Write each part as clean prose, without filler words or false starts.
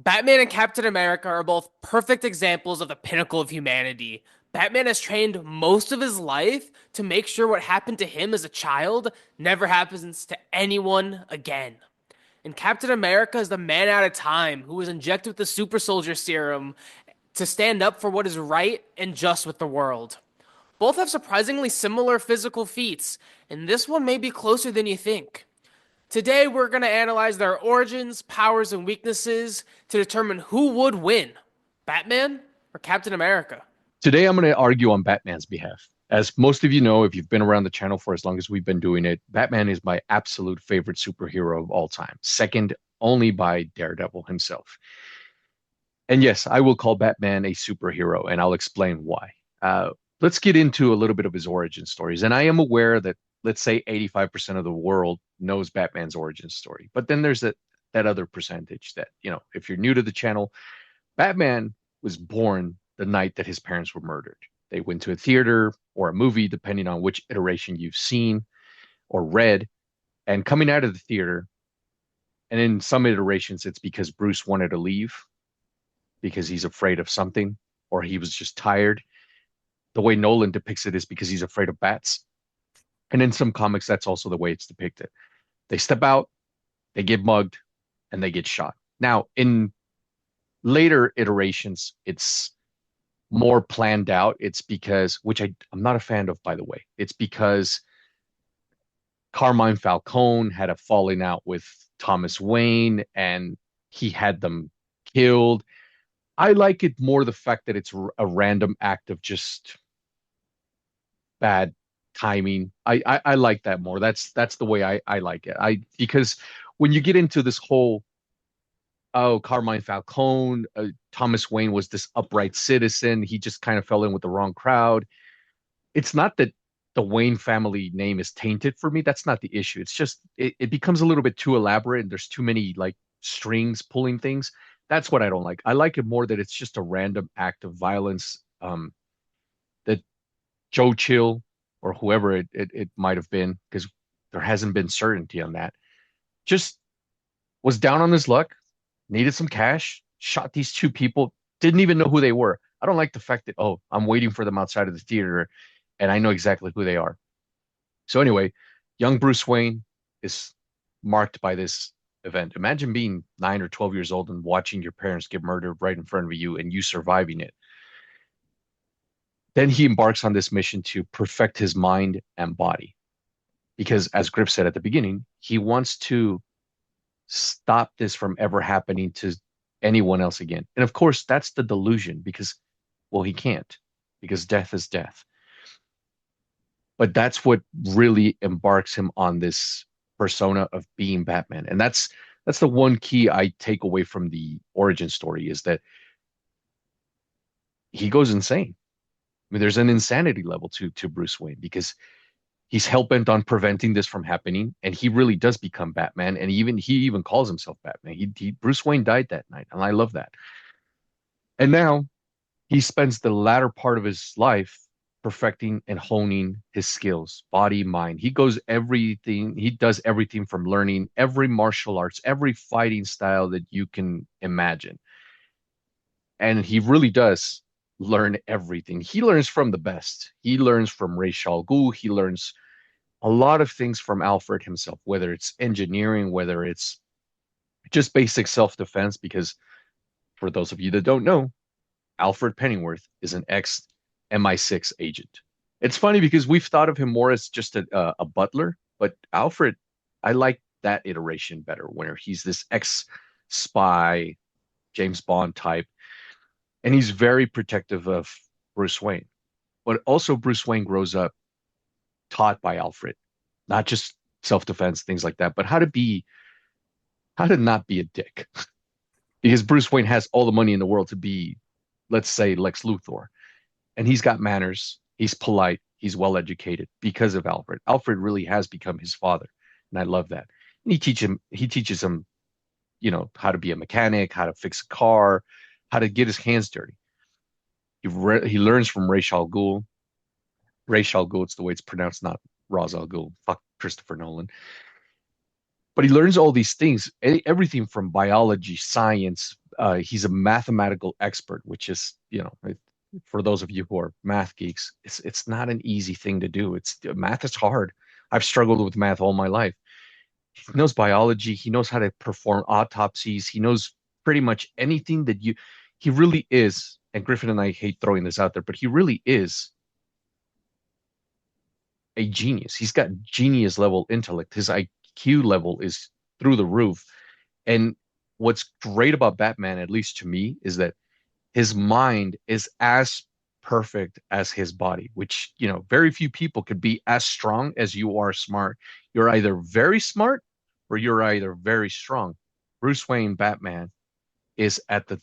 Batman and Captain America are both perfect examples of the pinnacle of humanity. Batman has trained most of his life to make sure what happened to him as a child never happens to anyone again. And Captain America is the man out of time who was injected with the super soldier serum to stand up for what is right and just with the world. Both have surprisingly similar physical feats, and this one may be closer than you think. Today, we're going to analyze their origins, powers, and weaknesses to determine who would win, Batman or Captain America. Today, I'm going to argue on Batman's behalf. As most of you know, if you've been around the channel for as long as we've been doing it, Batman is my absolute favorite superhero of all time, second only by Daredevil himself. And yes, I will call Batman a superhero, and I'll explain why. Let's get into a little bit of his origin stories. And I am aware that, let's say, 85% of the world knows Batman's origin story. But then there's that other percentage that, if you're new to the channel, Batman was born the night that his parents were murdered. They went to a theater or a movie, depending on which iteration you've seen or read. And coming out of the theater, and in some iterations, it's because Bruce wanted to leave because he's afraid of something or he was just tired. The way Nolan depicts it is because he's afraid of bats. And in some comics, that's also the way it's depicted. They step out, they get mugged, and they get shot. Now, in later iterations, it's more planned out. It's because, which I'm not a fan of, by the way, it's because Carmine Falcone had a falling out with Thomas Wayne and he had them killed. I like it more the fact that it's a random act of just bad timing. I like that more. That's the way I like it. Because when you get into this whole Carmine Falcone, Thomas Wayne was this upright citizen. He just kind of fell in with the wrong crowd. It's not that the Wayne family name is tainted for me. That's not the issue. It's just it becomes a little bit too elaborate and there's too many like strings pulling things. That's what I don't like. I like it more that it's just a random act of violence. That Joe Chill or whoever it might have been, because there hasn't been certainty on that, just was down on his luck, needed some cash, shot these two people, didn't even know who they were. I don't like the fact that, oh, I'm waiting for them outside of the theater and I know exactly who they are. So anyway, young Bruce Wayne is marked by this event. Imagine being 9 or 12 years old and watching your parents get murdered right in front of you and you surviving it. Then he embarks on this mission to perfect his mind and body. Because as Griff said at the beginning, he wants to stop this from ever happening to anyone else again. And of course, that's the delusion because, well, he can't, because death is death. But that's what really embarks him on this persona of being Batman. And that's the one key I take away from the origin story is that he goes insane. I mean, there's an insanity level to Bruce Wayne because he's hell bent on preventing this from happening, and he really does become Batman. And he even calls himself Batman. He Bruce Wayne died that night, and I love that. And now he spends the latter part of his life perfecting and honing his skills, body, mind. He does everything from learning every martial arts, every fighting style that you can imagine. And he really does learn everything. He learns from the best. He learns from Ra's al Ghul. He learns a lot of things from Alfred himself, whether it's engineering, whether it's just basic self-defense, because for those of you that don't know, Alfred Pennyworth is an ex MI6 agent. It's funny because we've thought of him more as just a butler, but Alfred, I like that iteration better, where he's this ex spy, James Bond type, and he's very protective of Bruce Wayne. But also, Bruce Wayne grows up taught by Alfred, not just self-defense, things like that, but how to not be a dick. Because Bruce Wayne has all the money in the world to be, let's say, Lex Luthor, and he's got manners. He's polite. He's well educated because of Alfred. Alfred really has become his father, and I love that. And he teaches him, how to be a mechanic, how to fix a car, how to get his hands dirty. He learns from Ra's al Ghul. Ra's al Ghul, it's the way it's pronounced, not Ra's al Ghul. Fuck Christopher Nolan. But he learns all these things, everything from biology, science, He's a mathematical expert, which is, for those of you who are math geeks, it's not an easy thing to do. It's math is hard. I've struggled with math all my life. He knows biology. He knows how to perform autopsies. He knows pretty much anything that you. He really is. And Griffin and I hate throwing this out there, but he really is a genius. He's got genius level intellect. His IQ level is through the roof. And what's great about Batman, at least to me, is that his mind is as perfect as his body, which, very few people could be as strong as you are smart. You're either very smart or you're either very strong. Bruce Wayne, Batman, is at the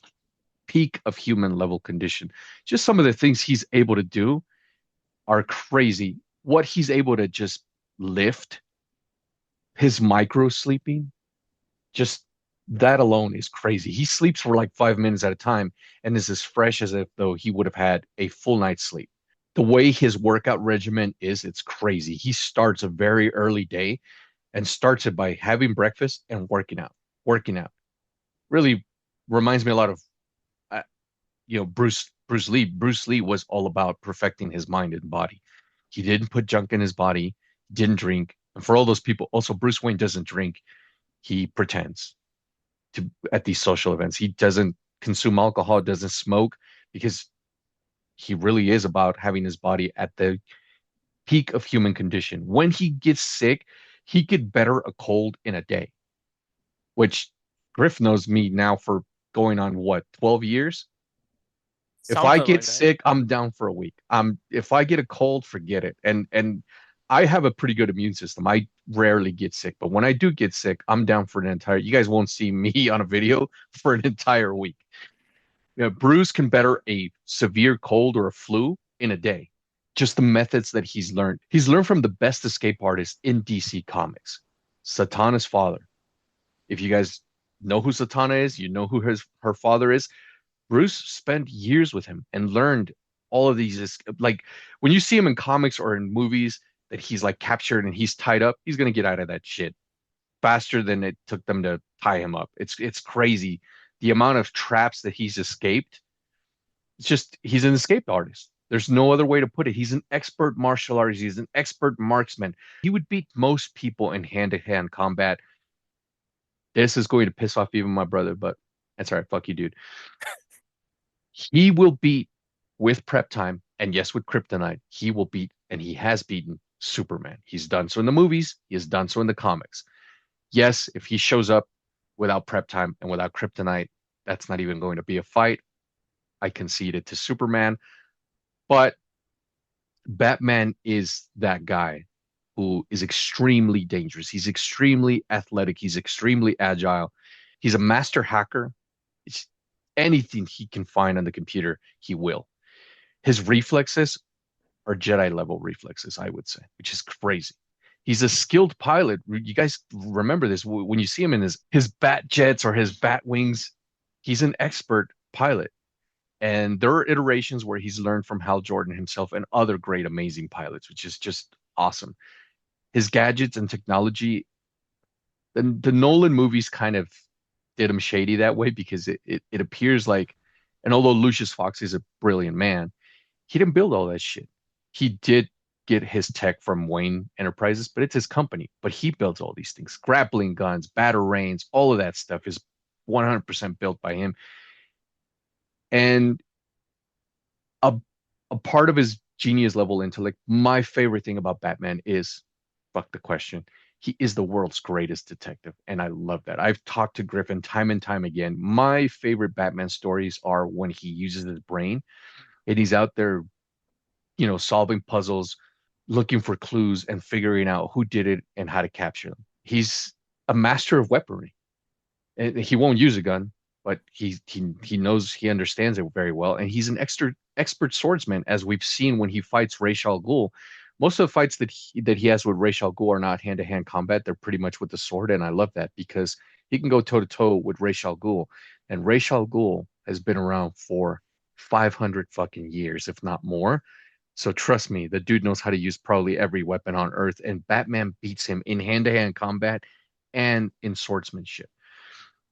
peak of human level condition. Just some of the things he's able to do are crazy. What he's able to just lift, his micro sleeping, just that alone is crazy. He sleeps for like 5 minutes at a time and is as fresh as if though he would have had a full night's sleep. The way his workout regimen is, it's crazy. He starts a very early day and starts it by having breakfast and working out. Working out really reminds me a lot of Bruce Lee. Bruce Lee was all about perfecting his mind and body. He didn't put junk in his body, didn't drink. And for all those people, also Bruce Wayne doesn't drink. He pretends to at these social events. He doesn't consume alcohol, doesn't smoke because he really is about having his body at the peak of human condition. When he gets sick, he could better a cold in a day, which Griff knows me now for going on what, 12 years? If I Something get like that. sick, I'm down for a week. If I get a cold, forget it. And I have a pretty good immune system. I rarely get sick, but when I do get sick, I'm down for an entire. You guys won't see me on a video for an entire week. Bruce can better a severe cold or a flu in a day. Just the methods that he's learned. He's learned from the best escape artist in DC Comics, Satana's father. If you guys know who Satana is, you know who her father is. Bruce spent years with him and learned all of these. Like when you see him in comics or in movies that he's like captured and he's tied up, he's gonna get out of that shit faster than it took them to tie him up. It's crazy the amount of traps that he's escaped. It's just he's an escape artist. There's no other way to put it. He's an expert martial artist. He's an expert marksman. He would beat most people in hand-to-hand combat. This is going to piss off even my brother, but that's all right. Fuck you, dude. He will beat with prep time, and yes, with kryptonite, he will beat, and he has beaten Superman. He's done so in the movies, he has done so in the comics. Yes, if he shows up without prep time and without kryptonite, that's not even going to be a fight. I concede it to Superman, but Batman is that guy who is extremely dangerous. He's extremely athletic, he's extremely agile. He's a master hacker. It's anything he can find on the computer, he will. His reflexes are Jedi level reflexes, I would say, which is crazy. He's a skilled pilot. You guys remember this when you see him in his bat jets or his bat wings. He's an expert pilot. And there are iterations where he's learned from Hal Jordan himself and other great, amazing pilots, which is just awesome. His gadgets and technology, the Nolan movies kind of did him shady that way because it appears like, and although Lucius Fox is a brilliant man, he didn't build all that shit. He did get his tech from Wayne Enterprises, but it's his company. But he builds all these things, grappling guns, batarangs, all of that stuff is 100% built by him. And a, a part of his genius level intellect, my favorite thing about Batman is, fuck the question, he is the world's greatest detective. And I love that. I've talked to Griffin time and time again. My favorite Batman stories are when he uses his brain and he's out there, solving puzzles, looking for clues and figuring out who did it and how to capture them. He's a master of weaponry. And he won't use a gun, but he knows, he understands it very well, and he's an expert swordsman, as we've seen when he fights Ra's al Ghul. Most of the fights that he has with Ra's al Ghul are not hand to hand combat; they're pretty much with the sword, and I love that because he can go toe to toe with Ra's al Ghul, and Ra's al Ghul has been around for 500 fucking years, if not more. So trust me, the dude knows how to use probably every weapon on Earth, and Batman beats him in hand to hand combat and in swordsmanship.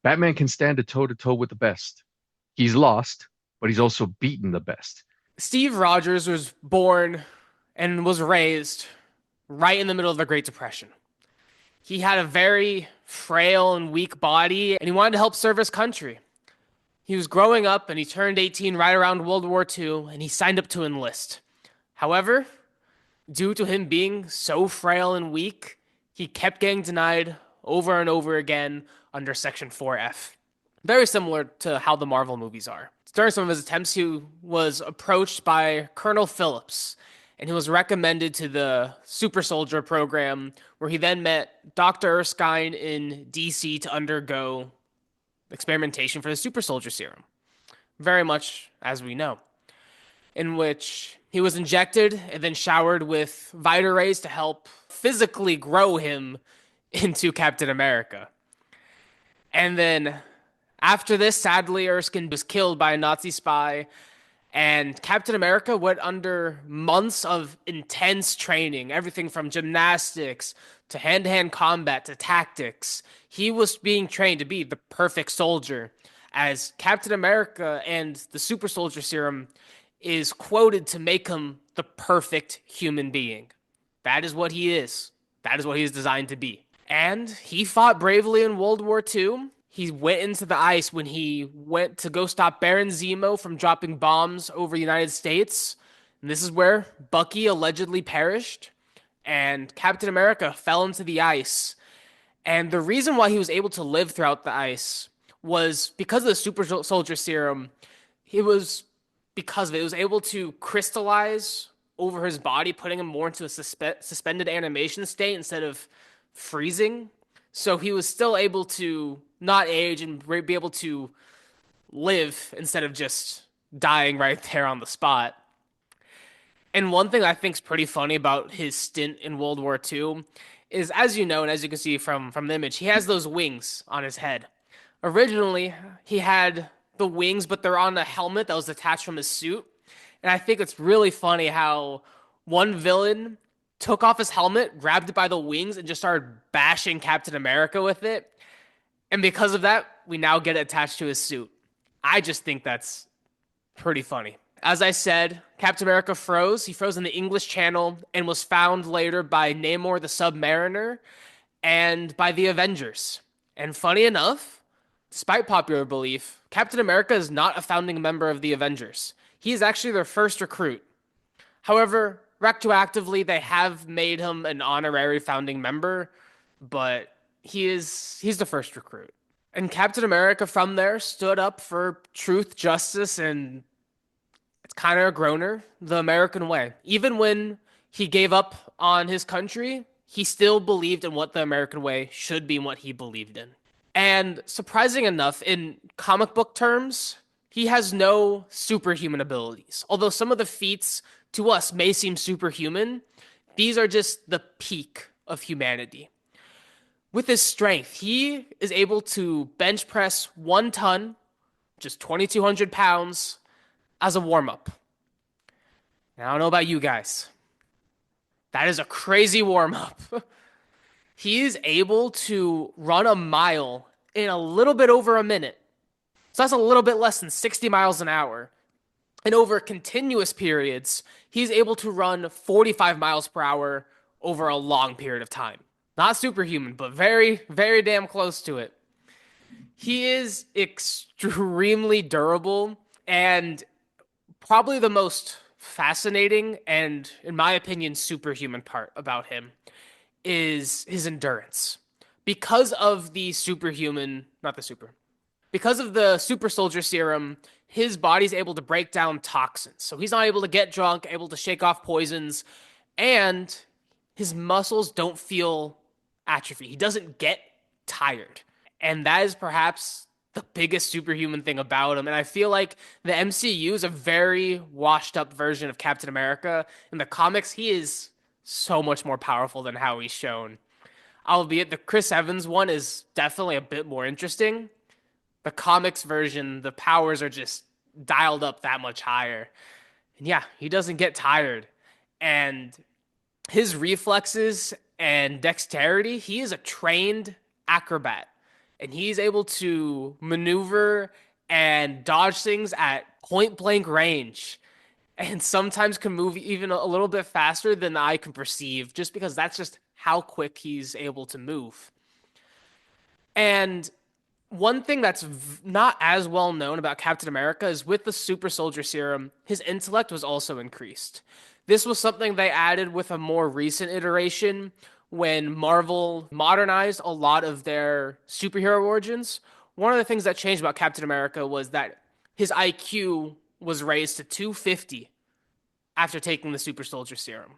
Batman can stand a toe to toe with the best. He's lost, but he's also beaten the best. Steve Rogers was born and was raised right in the middle of the Great Depression. He had a very frail and weak body, and he wanted to help serve his country. He was growing up and he turned 18 right around World War II, and he signed up to enlist. However, due to him being so frail and weak, he kept getting denied over and over again under Section 4F. Very similar to how the Marvel movies are. During some of his attempts, he was approached by Colonel Phillips, and he was recommended to the Super Soldier program, where he then met Dr. Erskine in DC to undergo experimentation for the Super Soldier Serum. Very much as we know, in which he was injected and then showered with Vita rays to help physically grow him into Captain America. And then after this, sadly, Erskine was killed by a Nazi spy, and Captain America went under months of intense training, everything from gymnastics to hand to hand combat to tactics. He was being trained to be the perfect soldier, as Captain America and the Super Soldier Serum is quoted to make him the perfect human being. That is what he is. That is what he is designed to be. And he fought bravely in World War II. He went into the ice when he went to go stop Baron Zemo from dropping bombs over the United States. And this is where Bucky allegedly perished. And Captain America fell into the ice. And the reason why he was able to live throughout the ice was because of the Super Soldier Serum. He was because of it, it was able to crystallize over his body, putting him more into a suspended animation state instead of freezing. So he was still able to not age and be able to live instead of just dying right there on the spot. And one thing I think is pretty funny about his stint in World War II is, as you know, and as you can see from the image, he has those wings on his head. Originally, he had the wings, but they're on a helmet that was attached from his suit. And I think it's really funny how one villain took off his helmet, grabbed it by the wings, and just started bashing Captain America with it. And because of that, we now get it attached to his suit. I just think that's pretty funny. As I said, Captain America froze. He froze in the English Channel and was found later by Namor the Submariner and by the Avengers. And funny enough, despite popular belief, Captain America is not a founding member of the Avengers. He is actually their first recruit. However, retroactively, they have made him an honorary founding member, but he's the first recruit. And Captain America from there stood up for truth, justice, and it's kind of a groaner, the American way. Even when he gave up on his country, he still believed in what the American way should be and what he believed in. And surprising enough, in comic book terms, he has no superhuman abilities. Although some of the feats to us may seem superhuman, these are just the peak of humanity. With his strength, he is able to bench press 1 ton, just 2,200 pounds, as a warm up. Now, I don't know about you guys. That is a crazy warm up. He is able to run a mile in a little bit over a minute. So that's a little bit less than 60 miles an hour. And over continuous periods, he's able to run 45 miles per hour over a long period of time. Not superhuman, but very, very damn close to it. He is extremely durable, and probably the most fascinating and, in my opinion, superhuman part about him is his endurance. Because of the superhuman, not the super, because of the super soldier serum, his body's able to break down toxins. So he's not able to get drunk, able to shake off poisons, and his muscles don't feel atrophy. He doesn't get tired. And that is perhaps the biggest superhuman thing about him. And I feel like the MCU is a very washed up version of Captain America. In the comics, he is so much more powerful than how he's shown. Albeit the Chris Evans one is definitely a bit more interesting. The comics version, the powers are just dialed up that much higher. And yeah, he doesn't get tired. And his reflexes and dexterity, he is a trained acrobat. and he's able to maneuver and dodge things at point blank range, and sometimes can move even a little bit faster than the eye can perceive, just because that's just how quick he's able to move. And one thing that's not as well known about Captain America is with the super soldier serum, his intellect was also increased. This was something they added with a more recent iteration when Marvel modernized a lot of their superhero origins. One of the things that changed about Captain America was that his IQ was raised to 250 after taking the super soldier serum.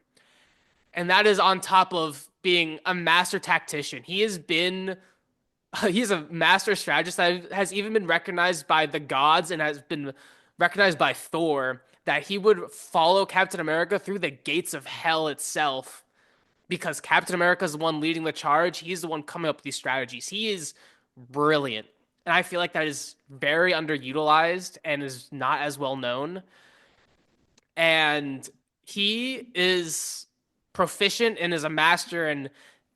And that is on top of being a master tactician. He's a master strategist that has even been recognized by the gods and has been recognized by Thor that he would follow Captain America through the gates of hell itself because Captain America is the one leading the charge. He's the one coming up with these strategies. He is brilliant. And I feel like that is very underutilized and is not as well known. And he is proficient and is a master in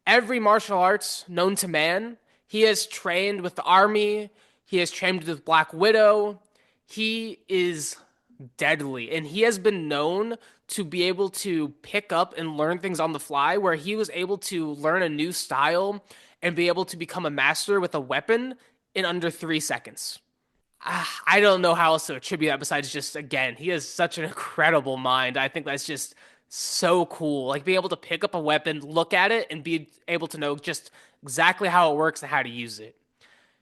every martial arts known to man. He has trained with the army. He has trained with Black Widow. He is deadly, and he has been known to be able to pick up and learn things on the fly, where he was able to learn a new style and be able to become a master with a weapon in under 3 seconds. I don't know how else to attribute that besides just, again, he has such an incredible mind. I think that's just so cool. Like being able to pick up a weapon, look at it, and be able to know just exactly how it works and how to use it.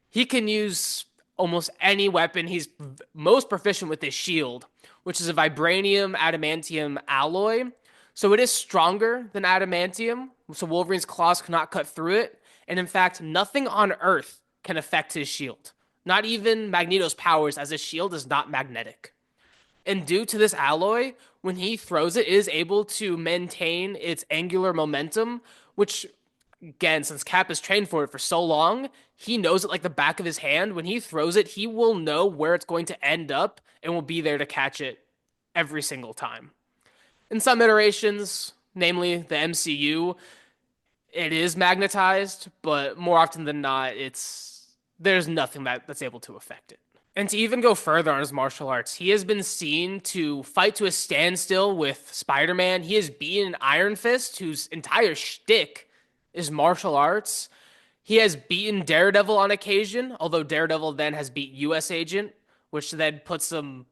He can use almost any weapon. He's most proficient with his shield, which is a vibranium adamantium alloy. So it is stronger than adamantium. So Wolverine's claws cannot cut through it. And in fact, nothing on Earth can affect his shield. Not even Magneto's powers, as his shield is not magnetic. And due to this alloy, when he throws it, it is able to maintain its angular momentum, which, again, since Cap has trained for it for so long, he knows it like the back of his hand. When he throws it, he will know where it's going to end up and will be there to catch it every single time. In some iterations, namely the MCU, it is magnetized, but more often than not, there's nothing that's able to affect it. And to even go further on his martial arts, he has been seen to fight to a standstill with Spider-Man. He has beaten Iron Fist, whose entire shtick is martial arts. He has beaten Daredevil on occasion, although Daredevil then has beat US Agent, which then puts him.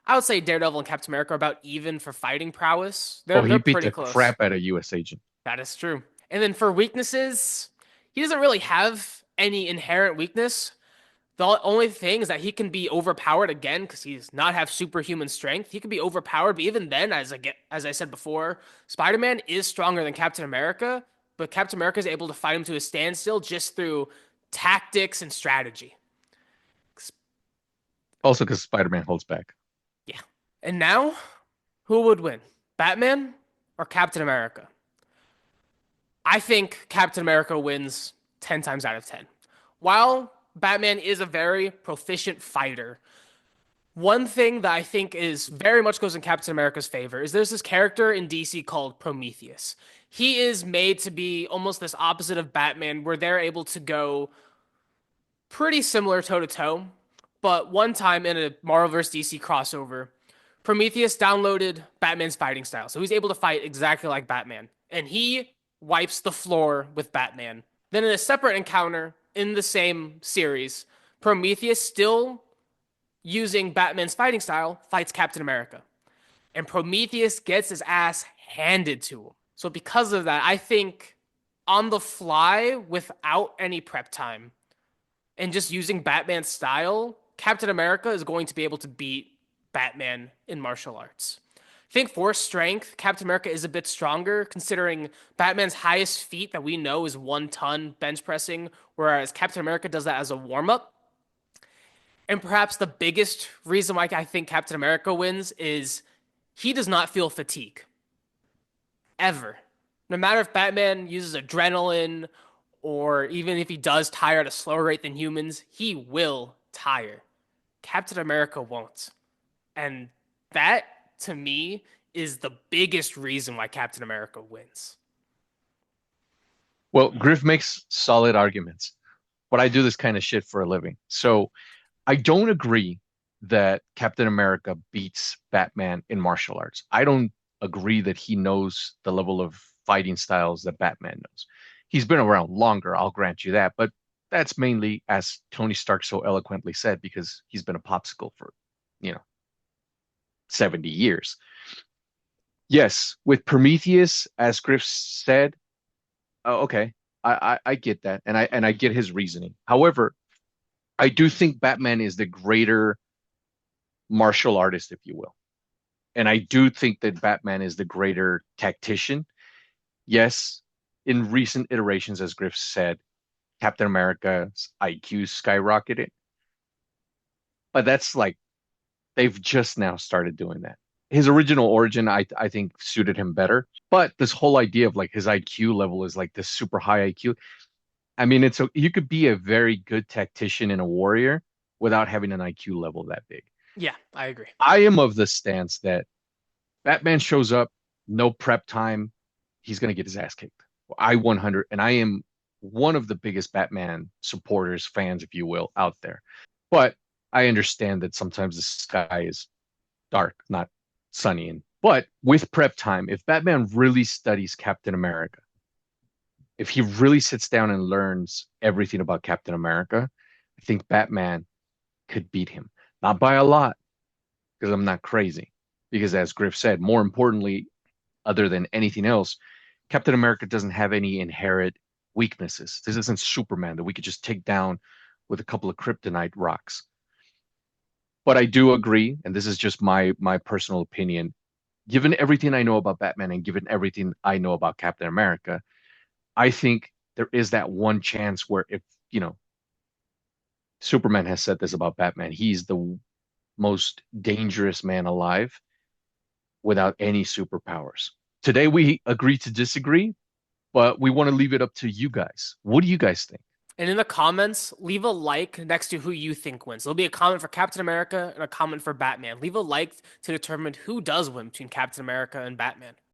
I would say Daredevil and Captain America are about even for fighting prowess. Oh, he They're beat pretty the close. crap out of U.S. agent. That is true. And then for weaknesses, he doesn't really have any inherent weakness. The only thing is that he can be overpowered again because he does not have superhuman strength. He can be overpowered, but even then, as I said before, Spider-Man is stronger than Captain America, but Captain America is able to fight him to a standstill just through tactics and strategy. Also, because Spider-Man holds back. Yeah. And now, who would win? Batman or Captain America? I think Captain America wins 10 times out of 10. While Batman is a very proficient fighter, one thing that I think is very much goes in Captain America's favor is there's this character in DC called Prometheus. He is made to be almost this opposite of Batman, where they're able to go pretty similar toe to toe. But one time in a Marvel vs. DC crossover, Prometheus downloaded Batman's fighting style. So he's able to fight exactly like Batman. And he wipes the floor with Batman. Then in a separate encounter in the same series, Prometheus, still using Batman's fighting style, fights Captain America. And Prometheus gets his ass handed to him. So because of that, I think on the fly, without any prep time, and just using Batman's style, Captain America is going to be able to beat Batman in martial arts. I think for strength, Captain America is a bit stronger, considering Batman's highest feat that we know is 1 ton bench pressing, whereas Captain America does that as a warm up. And perhaps the biggest reason why I think Captain America wins is he does not feel fatigue ever. No matter if Batman uses adrenaline or even if he does tire at a slower rate than humans, he will tire. Captain America won't. And that, to me, is the biggest reason why Captain America wins. Well, Griff makes solid arguments. but I do this kind of shit for a living. So I don't agree that Captain America beats Batman in martial arts. I don't agree that he knows the level of fighting styles that Batman knows. He's been around longer, I'll grant you that, but that's mainly, as Tony Stark so eloquently said, because he's been a popsicle for, you know, 70 years. Yes, with Prometheus, as Griff said, okay, I get that, and I get his reasoning. However, I do think Batman is the greater martial artist, if you will. And I do think that Batman is the greater tactician. Yes, in recent iterations, as Griff said, Captain America's IQ skyrocketed, but that's like they've just now started doing that. His original origin, I think, suited him better. But this whole idea of like his IQ level is like this super high IQ. I mean, you could be a very good tactician and a warrior without having an IQ level that big. Yeah, I agree. I am of the stance that Batman shows up, no prep time, he's going to get his ass kicked. I 100, and I am one of the biggest Batman supporters, fans, if you will, out there. But I understand that sometimes the sky is dark, not sunny. But with prep time, if Batman really studies Captain America, if he really sits down and learns everything about Captain America, I think Batman could beat him. Not by a lot, because I'm not crazy. Because as Griff said, more importantly, other than anything else, Captain America doesn't have any inherent weaknesses. This isn't Superman that we could just take down with a couple of kryptonite rocks. But I do agree, and this is just my personal opinion, given everything I know about Batman and given everything I know about Captain America, I think there is that one chance where if, you know, Superman has said this about Batman, he's the most dangerous man alive without any superpowers. Today we agree to disagree, but we want to leave it up to you guys. What do you guys think? And in the comments, leave a like next to who you think wins. There'll be a comment for Captain America and a comment for Batman. Leave a like to determine who does win between Captain America and Batman.